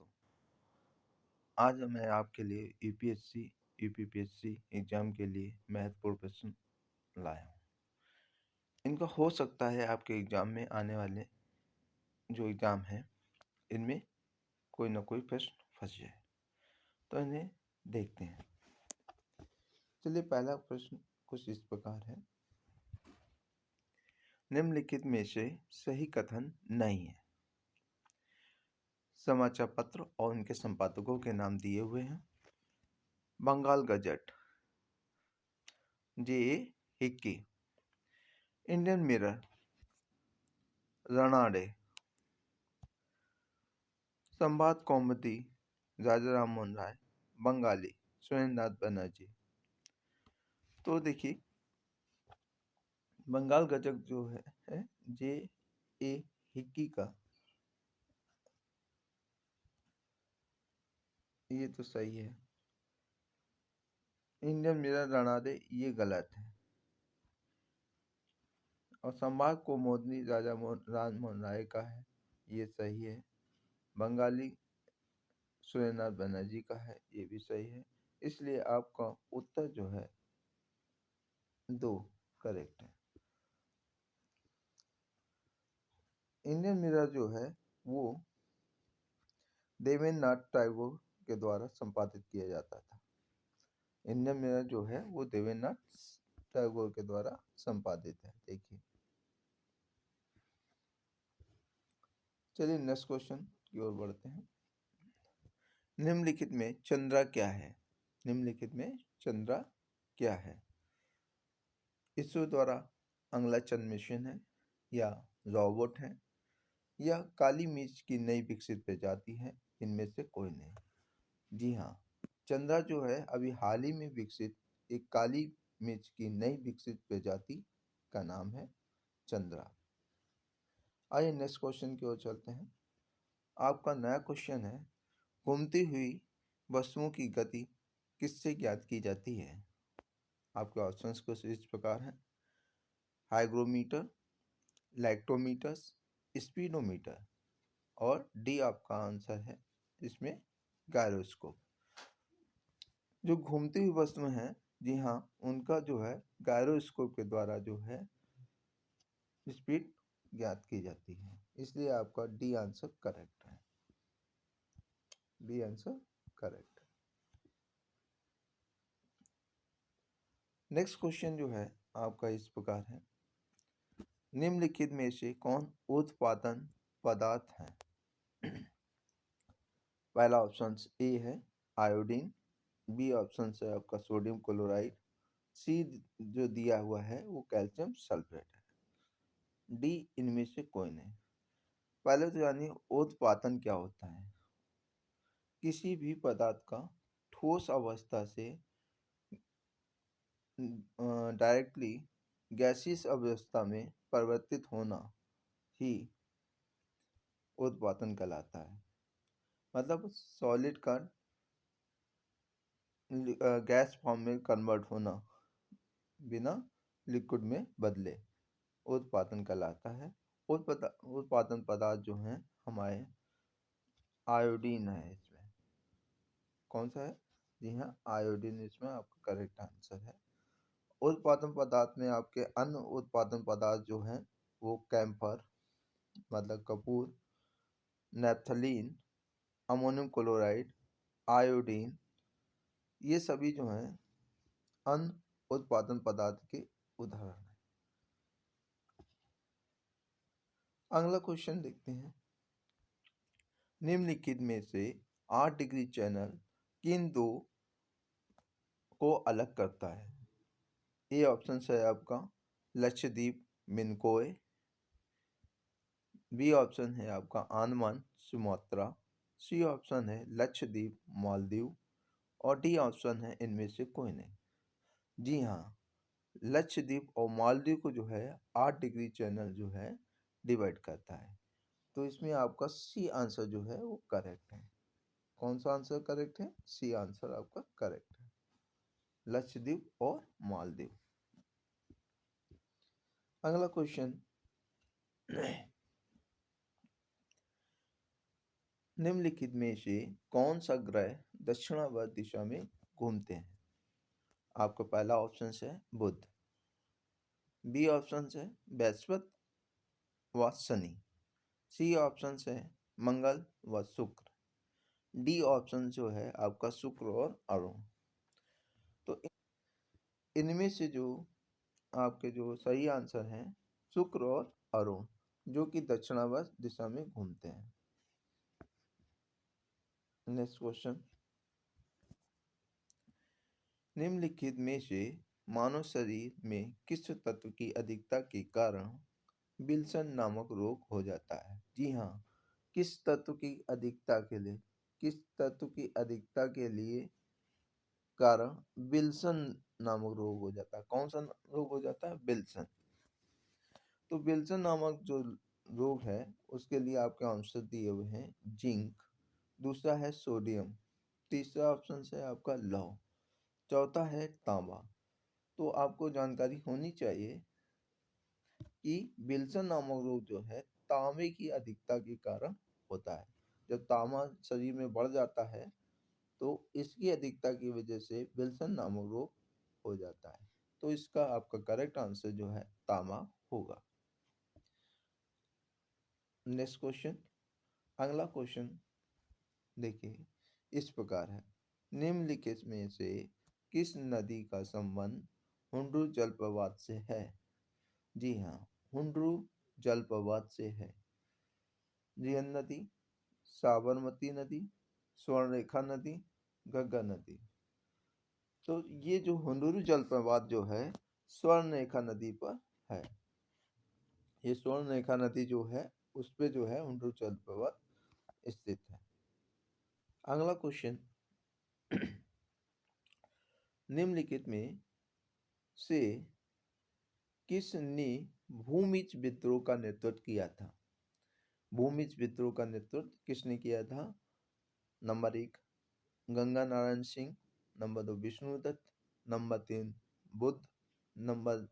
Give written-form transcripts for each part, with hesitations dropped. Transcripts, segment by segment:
दोस्तों, आज मैं आपके लिए यूपीएससी यूपीपीएससी एग्जाम के लिए महत्वपूर्ण प्रश्न लाया हूँ। इनका हो सकता है आपके एग्जाम में आने वाले जो एग्जाम है इनमें कोई ना कोई प्रश्न फंस जाए, तो इन्हें देखते हैं। चलिए, पहला प्रश्न कुछ इस प्रकार है। निम्नलिखित में से सही कथन नहीं है। समाचार पत्र और उनके संपादकों के नाम दिए हुए हैं। बंगाल गजट, जे हिक्की, इंडियन मिरर, रनाडे, संवाद कौमुदी, राजा राम मोहन राय, बंगाली, सुरेंद्रनाथ बनर्जी। तो देखिए, बंगाल गजट जो है जे ए हिक्की का, ये तो सही है। इंडियन मिरर रनाडे, ये गलत है। और संवाद कौमुदी राजा राम मोहन राय का है, ये सही है। बंगाली सुरेंद्रनाथ बनर्जी का है, ये भी सही है। इसलिए आपका उत्तर जो है 2 करेक्ट है। इंडियन मिरर जो है वो देवेंद्र नाथ टैगोर के द्वारा संपादित किया जाता था। इंडियन मिरर जो है वो देवेंद्र नाथ टैगोर के द्वारा संपादित है। देखिए, चलिए नेक्स्ट क्वेश्चन की ओर बढ़ते हैं। निम्नलिखित में चंद्रा क्या है? निम्नलिखित में चंद्रा क्या है? इसरो द्वारा अगला चंद्र मिशन है, या रोबोट है, या काली मिर्च की नई विकसित प्रजाति है? इनमें से कोई नहीं। जी हाँ, चंद्रा जो है अभी हाल ही में विकसित एक काली मिर्च की नई विकसित प्रजाति का नाम है चंद्रा। आइए नेक्स्ट क्वेश्चन की ओर चलते हैं। आपका नया क्वेश्चन है, घूमती हुई वस्तुओं की गति किससे ज्ञात की जाती है? आपके ऑप्शंस कुछ इस प्रकार हैं। हाइग्रोमीटर, लैक्टोमीटर, स्पीडोमीटर, और डी आपका आंसर है इसमें गायरोस्कोप। जो घूमती हुई वस्तुएं हैं, जी हाँ, उनका जो है गायरोस्कोप के द्वारा जो है स्पीड ज्ञात की जाती है। इसलिए आपका डी आंसर करेक्ट है। डी आंसर करेक्ट है। नेक्स्ट क्वेश्चन जो है आपका इस प्रकार है। निम्नलिखित में से कौन उत्पादन पदार्थ है? पहला ऑप्शन ए है आयोडीन, बी ऑप्शन है आपका सोडियम क्लोराइड, सी जो दिया हुआ है वो कैल्शियम सल्फेट है, डी इनमें से कोई नहीं। पहले तो जानिए उत्पादन क्या होता है। किसी भी पदार्थ का ठोस अवस्था से डायरेक्टली गैसीय अवस्था में परिवर्तित होना ही उत्पादन कहलाता है। मतलब सॉलिड का गैस फॉर्म में कन्वर्ट होना, बिना लिक्विड में बदले, उत्पादन कहलाता है। उत्पादन पदार्थ जो हैं हमारे आयोडीन है। इसमें कौन सा है? जी हाँ, आयोडीन इसमें आपका करेक्ट आंसर है। उत्पादन पदार्थ में आपके अन्य उत्पादन पदार्थ जो हैं वो कैम्फर मतलब Kapoor, naphthalene, ammonium chloride, iodine, ये सभी जो हैं अन्य उत्पादन पदार्थ के उदाहरण हैं। अगला क्वेश्चन देखते हैं। निम्नलिखित में से 8 डिग्री चैनल किन दो को अलग करता है? ए ऑप्शन है आपका लक्षद्वीप मिनकोय, बी ऑप्शन है आपका अंडमान सुमात्रा, सी ऑप्शन है लक्षद्वीप मालदीव, और डी ऑप्शन है इनमें से कोई नहीं। जी हाँ, लक्षद्वीप और मालदीव को जो है 8 डिग्री चैनल जो है डिवाइड करता है। तो इसमें आपका सी आंसर जो है वो करेक्ट है। कौन सा आंसर करेक्ट है? सी आंसर आपका करेक्ट है, लक्षद्वीप और मालदीव। अगला क्वेश्चन, निम्नलिखित में से कौन सा ग्रह दक्षिणावर्त दिशा में घूमते हैं? आपका पहला ऑप्शन है बुध, बी ऑप्शन है बृहस्पति व शनि, सी ऑप्शन है मंगल व शुक्र, डी ऑप्शन जो है आपका शुक्र और अरुण। तो इनमें से जो आपके जो सही आंसर हैं शुक्र और अरुण, जो कि दक्षिणावर्त दिशा में घूमते हैं। नेक्स्ट क्वेश्चन, निम्नलिखित में से मानव शरीर में किस तत्व की अधिकता के कारण विल्सन नामक रोग हो जाता है? जी हाँ, किस तत्व की अधिकता के लिए, किस तत्व की अधिकता के लिए कारण विल्सन नामक रोग हो जाता है? कौन सा रोग हो जाता है? विल्सन। तो विल्सन नामक जो रोग है उसके लिए आपके आंसर दिए हुए हैं जिंक, दूसरा है सोडियम, तीसरा ऑप्शन है आपका लौह, चौथा है तांबा। तो आपको जानकारी होनी चाहिए कि विल्सन नामक रोग जो है तांबे की अधिकता के कारण होता है। जब तांबा शरीर में बढ़ जाता है तो इसकी अधिकता की वजह से विल्सन नामक रोग हो जाता है। तो इसका आपका करेक्ट आंसर जो है तांबा होगा। नेक्स्ट क्वेश्चन, अगला क्वेश्चन देखिए इस प्रकार है, निम्नलिखित में से किस नदी का संबंध हुंडरू जलप्रपात से है? जी हाँ, हुंडरू जलप्रपात से है। रियन नदी, साबरमती नदी, स्वर्णरेखा नदी, गंगा नदी। तो ये जो हुंडरू जलप्रपात जो है स्वर्णरेखा नदी पर है। ये स्वर्णरेखा नदी जो है उस पे जो है हुंडरू जलप्रपात स्थित है। अगला क्वेश्चन, निम्नलिखित में से किसने भूमिज विद्रोह का नेतृत्व किया था? भूमिज विद्रोह का नेतृत्व किसने किया था? Number 1 Ganga Narayan Singh, number 2 Vishnudutt, number 3 Buddha, number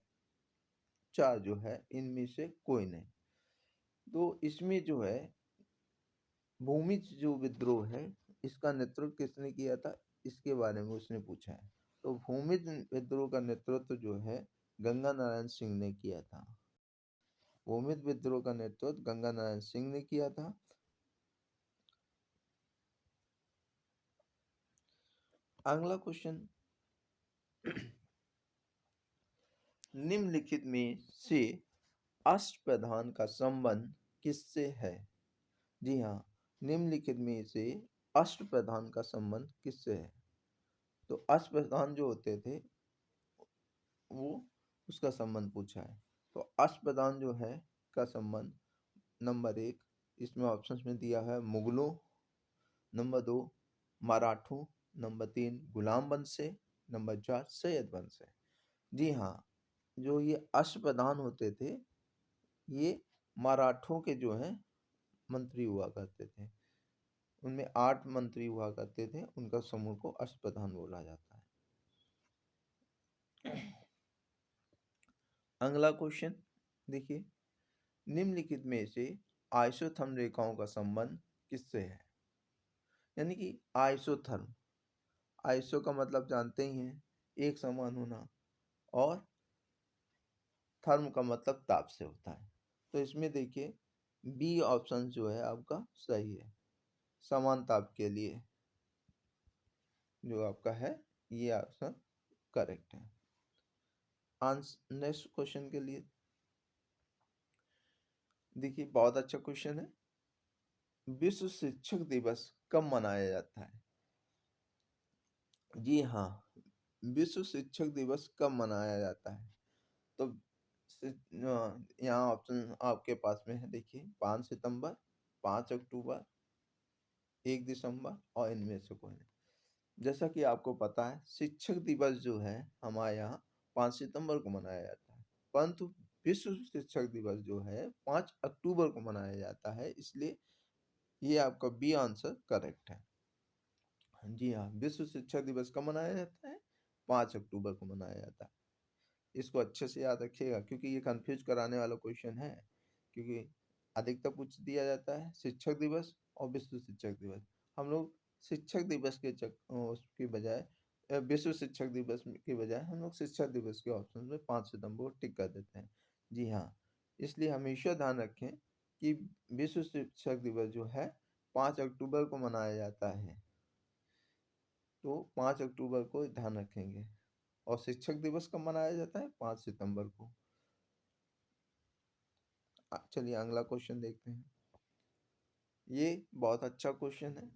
4 जो है इनमें से कोई नहीं। तो इसमें जो है भूमिज जो विद्रोह है इसका नेतृत्व किसने किया था इसके बारे में उसने पूछा है। तो भूमिज विद्रोह का नेतृत्व जो है गंगा नारायण सिंह ने किया था। भूमिज विद्रोह का नेतृत्व गंगा नारायण सिंह ने किया था। अगला क्वेश्चन, निम्नलिखित में से अष्टप्रधान का संबंध किससे है? जी हाँ, निम्नलिखित में से अष्टप्रधान का संबंध किससे है? तो अष्टप्रधान जो होते थे वो उसका संबंध पूछा है। तो अष्टप्रधान जो है का संबंध नंबर 1 इसमें ऑप्शंस में दिया है मुगलों, नंबर 2 मराठों, नंबर 3 गुलाम वंश से, नंबर 4 सैयद वंश से। जी हाँ, जो ये अष्टप्रधान होते थे ये मराठों के जो हैं मंत्री हुआ करते थे। उनमें 8 मंत्री हुआ करते थे, उनका समूह को अष्टप्रधान बोला जाता है। अगला क्वेश्चन देखिए, निम्नलिखित में से आइसोथर्म रेखाओं का संबंध किससे है? यानी कि आइसोथर्म, आइसो का मतलब जानते ही हैं एक समान होना, और थर्म का मतलब ताप से होता है। तो इसमें देखिए बी ऑप्शन जो है आपका सही है, समान ताप के लिए जो आपका है ये ऑप्शन करेक्ट है। आंसर नेक्स्ट क्वेश्चन के लिए देखिए बहुत अच्छा क्वेश्चन है, विश्व शिक्षक दिवस कब मनाया जाता है? जी हाँ, विश्व शिक्षक दिवस कब मनाया जाता है? तो यहाँ ऑप्शन आपके पास में है देखिए 5 सितंबर, 5 अक्टूबर, 1 दिसंबर और इनमें से कोई नहीं। जैसा कि आपको पता है शिक्षक दिवस जो है हमारे यहाँ 5 सितंबर को मनाया जाता है, परंतु विश्व शिक्षक दिवस जो है 5 अक्टूबर को मनाया जाता है, इसलिए ये आपका बी आंसर करेक्ट है। जी हाँ, विश्व शिक्षक दिवस कब मनाया जाता है? 5 अक्टूबर को मनाया जाता है। इसको अच्छे से याद रखिएगा क्योंकि ये कंफ्यूज कराने वाला क्वेश्चन है, क्योंकि अधिकतर पूछ दिया जाता है शिक्षक दिवस और विश्व शिक्षक दिवस। हम लोग शिक्षक दिवस के उसके बजाय विश्व शिक्षक दिवस के बजाय हम लोग शिक्षक दिवस के ऑप्शन में 5 सितंबर को टिक कर देते हैं। जी हाँ, इसलिए हमेशा ध्यान रखें कि विश्व शिक्षक दिवस जो है 5 अक्टूबर को मनाया जाता है, तो 5 अक्टूबर को ध्यान रखेंगे। और शिक्षक दिवस कब मनाया जाता है? 5 सितंबर को। चलिए अगला क्वेश्चन देखते हैं। ये बहुत अच्छा क्वेश्चन है।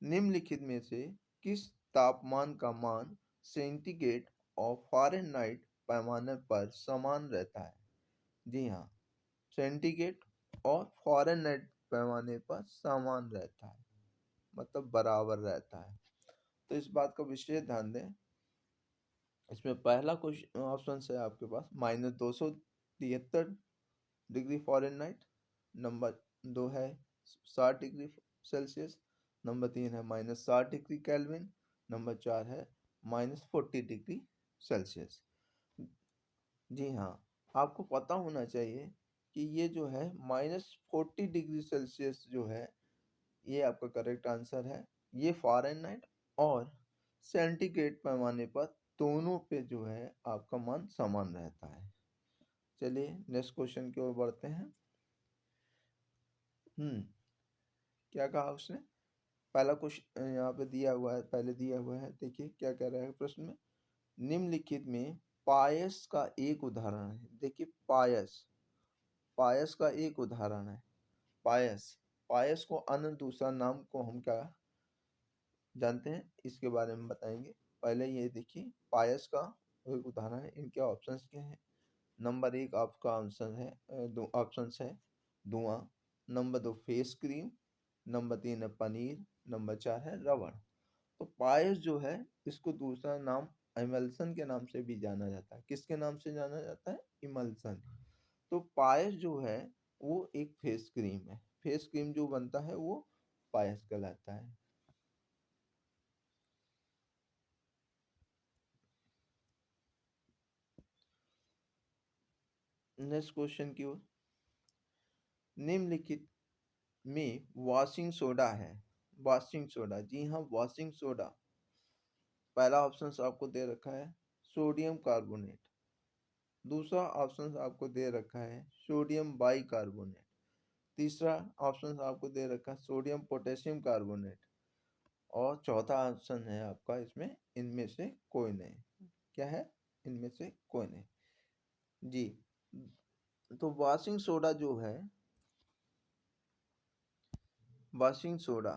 निम्नलिखित में से किस तापमान का मान सेंटीग्रेड और फ़ारेनहाइट पैमाने पर समान रहता है? जी हाँ, सेंटीग्रेड और फ़ारेनहाइट पैमाने पर समान रहता है, मतलब बराबर रहता है। तो इस बात का विशेष ध्यान दें। इसमें पहला क्वेश्चन ऑप्शन है आपके पास -273 डिग्री फ़ारेनहाइट, नंबर 2 है 60 डिग्री सेल्सियस, नंबर 3 है -60 डिग्री केल्विन, नंबर 4 है -40 डिग्री सेल्सियस। जी हाँ, आपको पता होना चाहिए कि ये जो है -40 डिग्री सेल्सियस जो है, ये आपका करेक्ट आंसर है। ये फ़ारेनहाइट और सेंटीग्रेड पैमाने पर दोनों पे जो है आपका मान समान रहता है। चलिए नेक्स्ट क्वेश्चन की ओर बढ़ते हैं। क्या कहा उसने? पहला क्वेश्चन यहाँ पे दिया हुआ है, पहले दिया हुआ है, देखिए क्या कह रहा है प्रश्न में। निम्नलिखित में पायस का एक उदाहरण है। देखिए पायस, पायस का एक उदाहरण है। पायस, पायस को अन्य दूसरा नाम को हम क्या जानते हैं, इसके बारे में बताएंगे। पहले ये देखिए पायस का एक उदाहरण है। इनके ऑप्शंस क्या हैं? नंबर 1 आपका आंसर है, दो ऑप्शंस है धुआं, नंबर 2 फेस क्रीम, नंबर 3 है पनीर, नंबर 4 है रबड़। तो पायस जो है इसको दूसरा नाम इमल्सन के नाम से भी जाना जाता है। किसके नाम से जाना जाता है? इमल्सन। तो पायस जो है वो एक फेस क्रीम है। फेस क्रीम जो बनता है वो पायस कहलाता है। नेक्स्ट क्वेश्चन की ओर। निम्नलिखित में वॉशिंग सोडा है। वॉशिंग सोडा, जी हाँ वॉशिंग सोडा। पहला ऑप्शन आपको दे रखा है सोडियम कार्बोनेट, दूसरा ऑप्शन आपको दे रखा है सोडियम बाइकार्बोनेट, तीसरा ऑप्शन आपको दे रखा है सोडियम पोटेशियम कार्बोनेट, और चौथा ऑप्शन है आपका इसमें इनमें से कोई नहीं। क्या है? इनमें से कोई नहीं। जी, तो वॉशिंग सोडा जो है, वॉशिंग सोडा,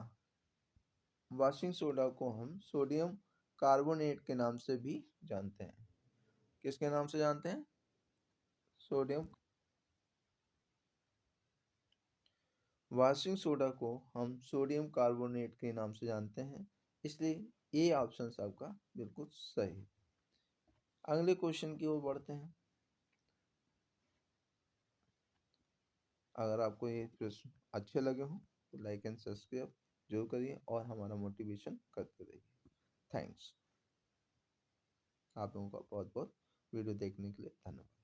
वॉशिंग सोडा को हम सोडियम कार्बोनेट के नाम से भी जानते हैं। किसके नाम से जानते हैं? सोडियम। वॉशिंग सोडा को हम सोडियम कार्बोनेट के नाम से जानते हैं, इसलिए ये ऑप्शन आपका बिल्कुल सही। अगले क्वेश्चन की ओर बढ़ते हैं। अगर आपको ये प्रश्न अच्छे लगे हों तो लाइक एंड सब्सक्राइब जरूर करिए और हमारा मोटिवेशन करते रहिए। थैंक्स। आप लोगों का बहुत बहुत वीडियो देखने के लिए धन्यवाद।